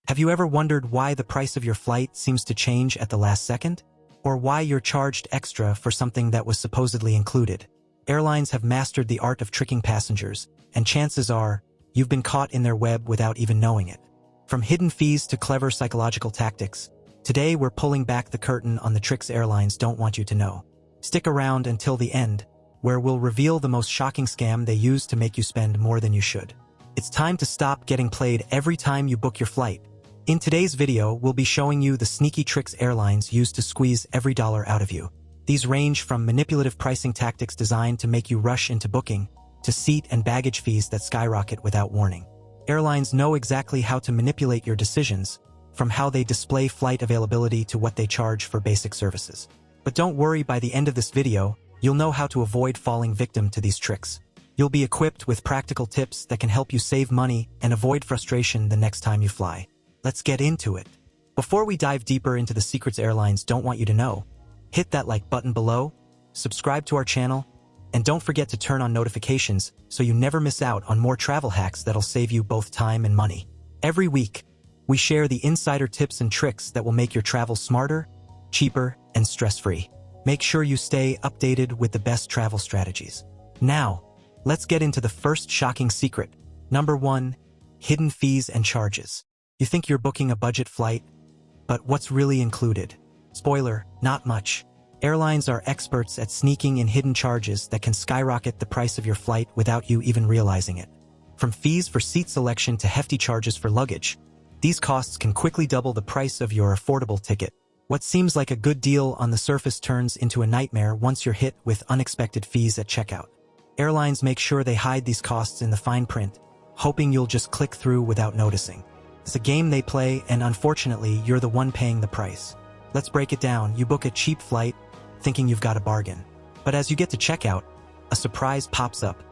Have you ever wondered why the price of your flight seems to change at the last second? Or why you're charged extra for something that was supposedly included? Airlines have mastered the art of tricking passengers, and chances are, you've been caught in their web without even knowing it. From hidden fees to clever psychological tactics, today we're pulling back the curtain on the tricks airlines don't want you to know. Stick around until the end, where we'll reveal the most shocking scam they use to make you spend more than you should. It's time to stop getting played every time you book your flight. In today's video, we'll be showing you the sneaky tricks airlines use to squeeze every dollar out of you. These range from manipulative pricing tactics designed to make you rush into booking, to seat and baggage fees that skyrocket without warning. Airlines know exactly how to manipulate your decisions, from how they display flight availability to what they charge for basic services. But don't worry, by the end of this video, you'll know how to avoid falling victim to these tricks. You'll be equipped with practical tips that can help you save money and avoid frustration the next time you fly. Let's get into it. Before we dive deeper into the secrets airlines don't want you to know, hit that like button below, subscribe to our channel, and don't forget to turn on notifications so you never miss out on more travel hacks that'll save you both time and money. Every week, we share the insider tips and tricks that will make your travel smarter, cheaper, and stress-free. Make sure you stay updated with the best travel strategies. Now, let's get into the first shocking secret. Number 1, hidden fees and charges. You think you're booking a budget flight, but what's really included? Spoiler, not much. Airlines are experts at sneaking in hidden charges that can skyrocket the price of your flight without you even realizing it. From fees for seat selection to hefty charges for luggage, these costs can quickly double the price of your affordable ticket. What seems like a good deal on the surface turns into a nightmare once you're hit with unexpected fees at checkout. Airlines make sure they hide these costs in the fine print, hoping you'll just click through without noticing. It's a game they play, and unfortunately, you're the one paying the price. Let's break it down. You book a cheap flight, thinking you've got a bargain. But as you get to checkout, a surprise pops up.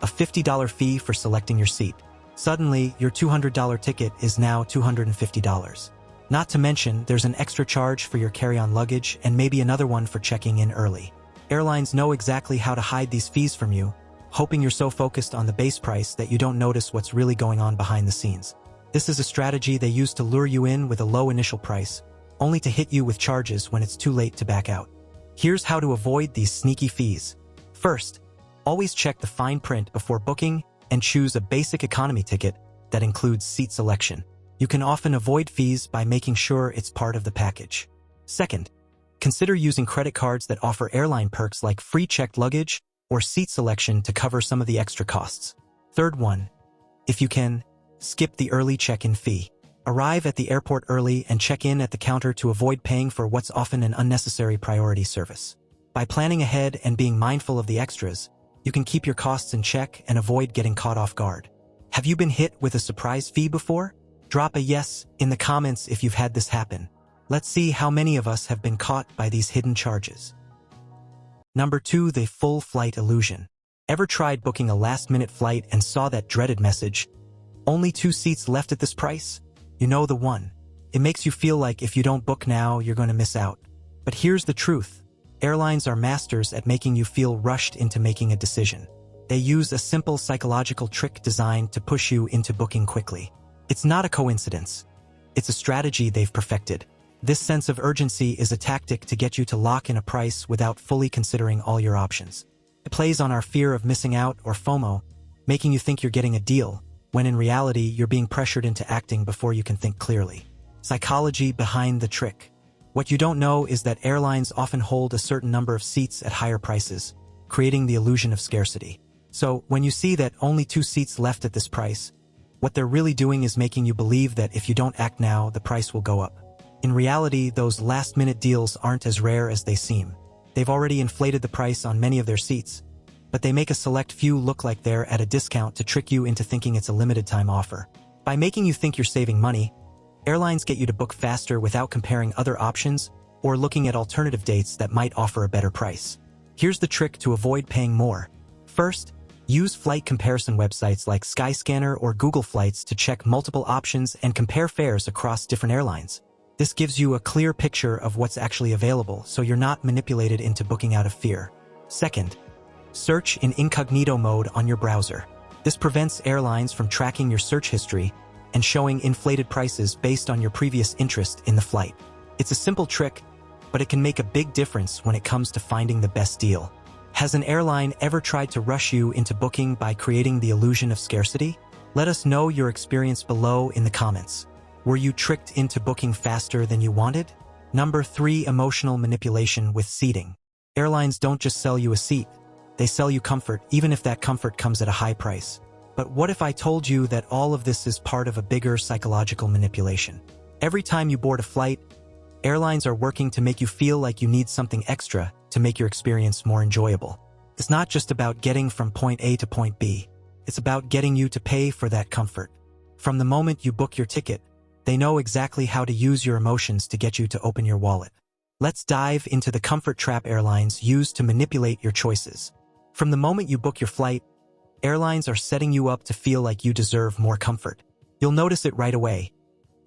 A $50 fee for selecting your seat. Suddenly, your $200 ticket is now $250. Not to mention, there's an extra charge for your carry-on luggage and maybe another one for checking in early. Airlines know exactly how to hide these fees from you, hoping you're so focused on the base price that you don't notice what's really going on behind the scenes. This is a strategy they use to lure you in with a low initial price, only to hit you with charges when it's too late to back out. Here's how to avoid these sneaky fees. First, always check the fine print before booking and choose a basic economy ticket that includes seat selection. You can often avoid fees by making sure it's part of the package. Second, consider using credit cards that offer airline perks like free checked luggage or seat selection to cover some of the extra costs. Third one, if you can, skip the early check-in fee. Arrive at the airport early and check in at the counter to avoid paying for what's often an unnecessary priority service. By planning ahead and being mindful of the extras, you can keep your costs in check and avoid getting caught off guard. Have you been hit with a surprise fee before? Drop a yes in the comments if you've had this happen. Let's see how many of us have been caught by these hidden charges. Number 2, the full flight illusion. Ever tried booking a last-minute flight and saw that dreaded message? Only 2 seats left at this price? You know the one. It makes you feel like if you don't book now, you're going to miss out. But here's the truth. Airlines are masters at making you feel rushed into making a decision. They use a simple psychological trick designed to push you into booking quickly. It's not a coincidence. It's a strategy they've perfected. This sense of urgency is a tactic to get you to lock in a price without fully considering all your options. It plays on our fear of missing out or FOMO, making you think you're getting a deal, when in reality, you're being pressured into acting before you can think clearly. Psychology behind the trick. What you don't know is that airlines often hold a certain number of seats at higher prices, creating the illusion of scarcity. So, when you see that only 2 seats left at this price, what they're really doing is making you believe that if you don't act now, the price will go up. In reality, those last-minute deals aren't as rare as they seem. They've already inflated the price on many of their seats, but they make a select few look like they're at a discount to trick you into thinking it's a limited-time offer. By making you think you're saving money, airlines get you to book faster without comparing other options or looking at alternative dates that might offer a better price. Here's the trick to avoid paying more. First, use flight comparison websites like Skyscanner or Google Flights to check multiple options and compare fares across different airlines. This gives you a clear picture of what's actually available, so you're not manipulated into booking out of fear. Second, search in incognito mode on your browser. This prevents airlines from tracking your search history and showing inflated prices based on your previous interest in the flight. It's a simple trick, but it can make a big difference when it comes to finding the best deal. Has an airline ever tried to rush you into booking by creating the illusion of scarcity? Let us know your experience below in the comments. Were you tricked into booking faster than you wanted? Number 3. Emotional manipulation with seating. Airlines don't just sell you a seat. They sell you comfort, even if that comfort comes at a high price. But what if I told you that all of this is part of a bigger psychological manipulation? Every time you board a flight, airlines are working to make you feel like you need something extra to make your experience more enjoyable. It's not just about getting from point A to point B. It's about getting you to pay for that comfort. From the moment you book your ticket, they know exactly how to use your emotions to get you to open your wallet. Let's dive into the comfort trap airlines use to manipulate your choices. From the moment you book your flight, airlines are setting you up to feel like you deserve more comfort. You'll notice it right away.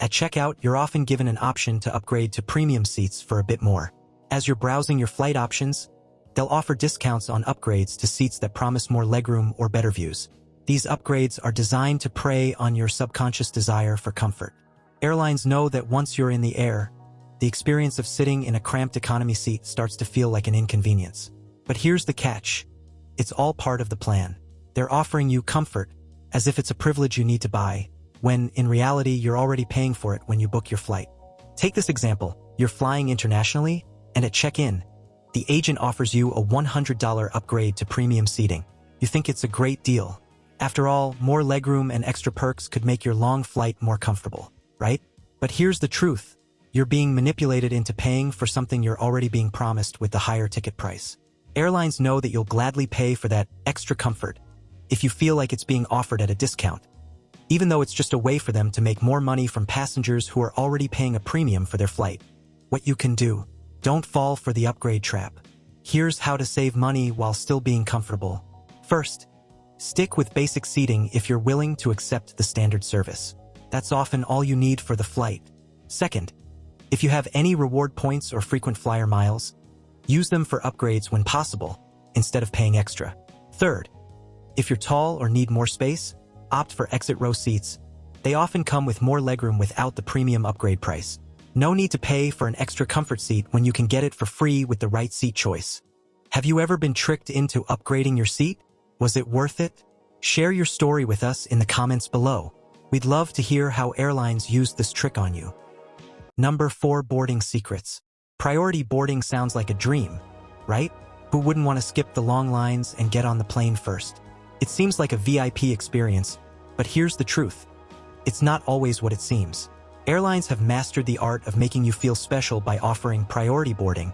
At checkout, you're often given an option to upgrade to premium seats for a bit more. As you're browsing your flight options, they'll offer discounts on upgrades to seats that promise more legroom or better views. These upgrades are designed to prey on your subconscious desire for comfort. Airlines know that once you're in the air, the experience of sitting in a cramped economy seat starts to feel like an inconvenience. But here's the catch. It's all part of the plan. They're offering you comfort as if it's a privilege you need to buy, when in reality you're already paying for it when you book your flight. Take this example. You're flying internationally, and at check-in, the agent offers you a $100 upgrade to premium seating. You think it's a great deal. After all, more legroom and extra perks could make your long flight more comfortable, right? But here's the truth. You're being manipulated into paying for something you're already being promised with the higher ticket price. Airlines know that you'll gladly pay for that extra comfort if you feel like it's being offered at a discount, even though it's just a way for them to make more money from passengers who are already paying a premium for their flight. What you can do: don't fall for the upgrade trap. Here's how to save money while still being comfortable. First, stick with basic seating if you're willing to accept the standard service. That's often all you need for the flight. Second, if you have any reward points or frequent flyer miles, use them for upgrades when possible, instead of paying extra. Third, if you're tall or need more space, opt for exit row seats. They often come with more legroom without the premium upgrade price. No need to pay for an extra comfort seat when you can get it for free with the right seat choice. Have you ever been tricked into upgrading your seat? Was it worth it? Share your story with us in the comments below. We'd love to hear how airlines used this trick on you. Number 4. Boarding secrets. Priority boarding sounds like a dream, right? Who wouldn't want to skip the long lines and get on the plane first? It seems like a VIP experience, but here's the truth. It's not always what it seems. Airlines have mastered the art of making you feel special by offering priority boarding,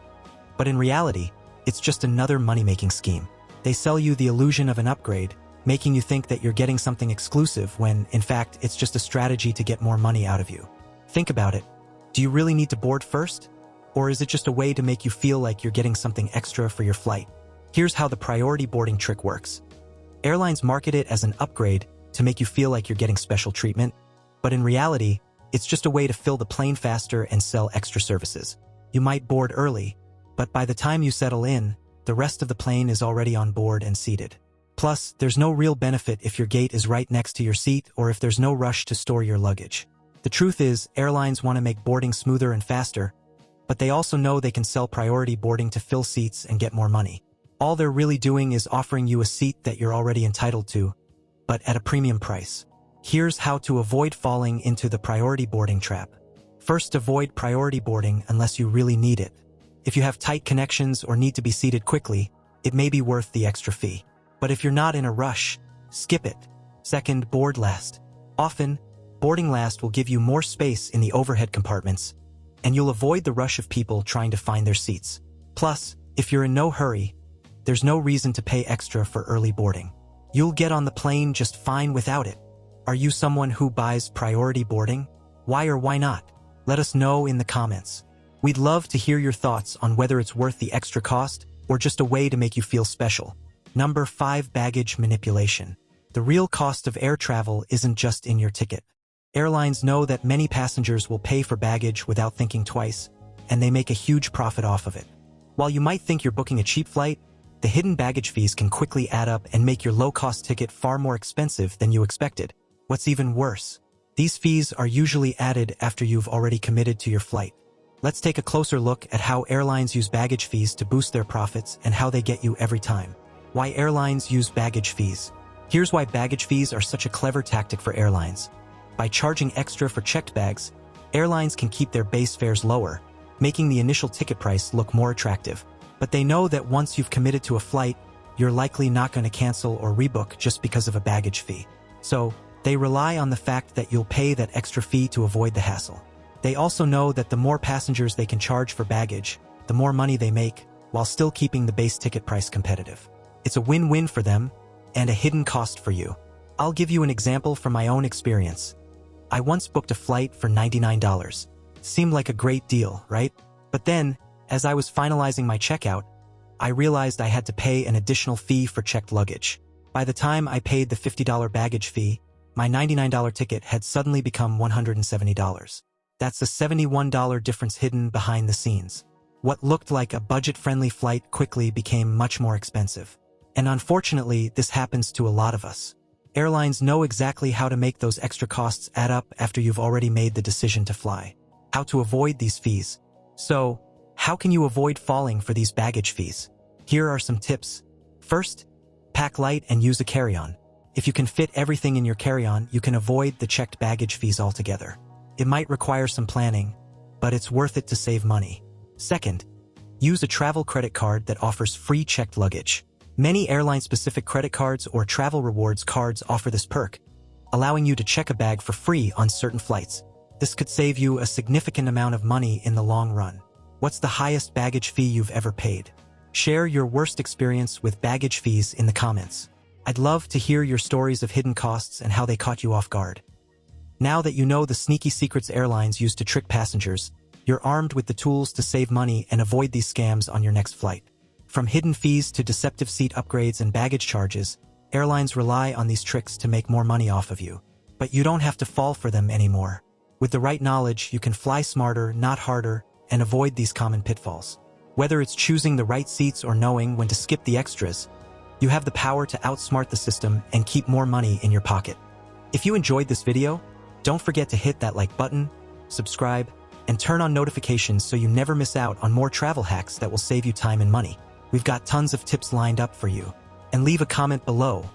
but in reality, it's just another money-making scheme. They sell you the illusion of an upgrade, making you think that you're getting something exclusive when, in fact, it's just a strategy to get more money out of you. Think about it. Do you really need to board first? Or is it just a way to make you feel like you're getting something extra for your flight? Here's how the priority boarding trick works. Airlines market it as an upgrade to make you feel like you're getting special treatment, but in reality, it's just a way to fill the plane faster and sell extra services. You might board early, but by the time you settle in, the rest of the plane is already on board and seated. Plus, there's no real benefit if your gate is right next to your seat or if there's no rush to store your luggage. The truth is, airlines want to make boarding smoother and faster, but they also know they can sell priority boarding to fill seats and get more money. All they're really doing is offering you a seat that you're already entitled to, but at a premium price. Here's how to avoid falling into the priority boarding trap. First, avoid priority boarding unless you really need it. If you have tight connections or need to be seated quickly, it may be worth the extra fee. But if you're not in a rush, skip it. Second, board last. Often, boarding last will give you more space in the overhead compartments, and you'll avoid the rush of people trying to find their seats. Plus, if you're in no hurry, there's no reason to pay extra for early boarding. You'll get on the plane just fine without it. Are you someone who buys priority boarding? Why or why not? Let us know in the comments. We'd love to hear your thoughts on whether it's worth the extra cost or just a way to make you feel special. Number 5. Baggage manipulation. The real cost of air travel isn't just in your ticket. Airlines know that many passengers will pay for baggage without thinking twice, and they make a huge profit off of it. While you might think you're booking a cheap flight, the hidden baggage fees can quickly add up and make your low-cost ticket far more expensive than you expected. What's even worse, These fees are usually added after you've already committed to your flight. Let's take a closer look at how airlines use baggage fees to boost their profits and how they get you every time. Why airlines use baggage fees. Here's why baggage fees are such a clever tactic for airlines. By charging extra for checked bags, airlines can keep their base fares lower, making the initial ticket price look more attractive. But they know that once you've committed to a flight, you're likely not going to cancel or rebook just because of a baggage fee. So, they rely on the fact that you'll pay that extra fee to avoid the hassle. They also know that the more passengers they can charge for baggage, the more money they make, while still keeping the base ticket price competitive. It's a win-win for them, and a hidden cost for you. I'll give you an example from my own experience. I once booked a flight for $99. Seemed like a great deal, right? But then, as I was finalizing my checkout, I realized I had to pay an additional fee for checked luggage. By the time I paid the $50 baggage fee, my $99 ticket had suddenly become $170. That's a $71 difference hidden behind the scenes. What looked like a budget-friendly flight quickly became much more expensive. And unfortunately, this happens to a lot of us. Airlines know exactly how to make those extra costs add up after you've already made the decision to fly. How to avoid these fees. So, how can you avoid falling for these baggage fees? Here are some tips. First, pack light and use a carry-on. If you can fit everything in your carry-on, you can avoid the checked baggage fees altogether. It might require some planning, but it's worth it to save money. Second, use a travel credit card that offers free checked luggage. Many airline-specific credit cards or travel rewards cards offer this perk, allowing you to check a bag for free on certain flights. This could save you a significant amount of money in the long run. What's the highest baggage fee you've ever paid? Share your worst experience with baggage fees in the comments. I'd love to hear your stories of hidden costs and how they caught you off guard. Now that you know the sneaky secrets airlines use to trick passengers, you're armed with the tools to save money and avoid these scams on your next flight. From hidden fees to deceptive seat upgrades and baggage charges, airlines rely on these tricks to make more money off of you. But you don't have to fall for them anymore. With the right knowledge, you can fly smarter, not harder, and avoid these common pitfalls. Whether it's choosing the right seats or knowing when to skip the extras, you have the power to outsmart the system and keep more money in your pocket. If you enjoyed this video, don't forget to hit that like button, subscribe, and turn on notifications so you never miss out on more travel hacks that will save you time and money. We've got tons of tips lined up for you. And leave a comment below.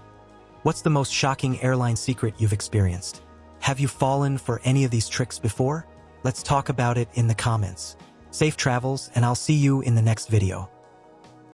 What's the most shocking airline secret you've experienced? Have you fallen for any of these tricks before? Let's talk about it in the comments. Safe travels, and I'll see you in the next video.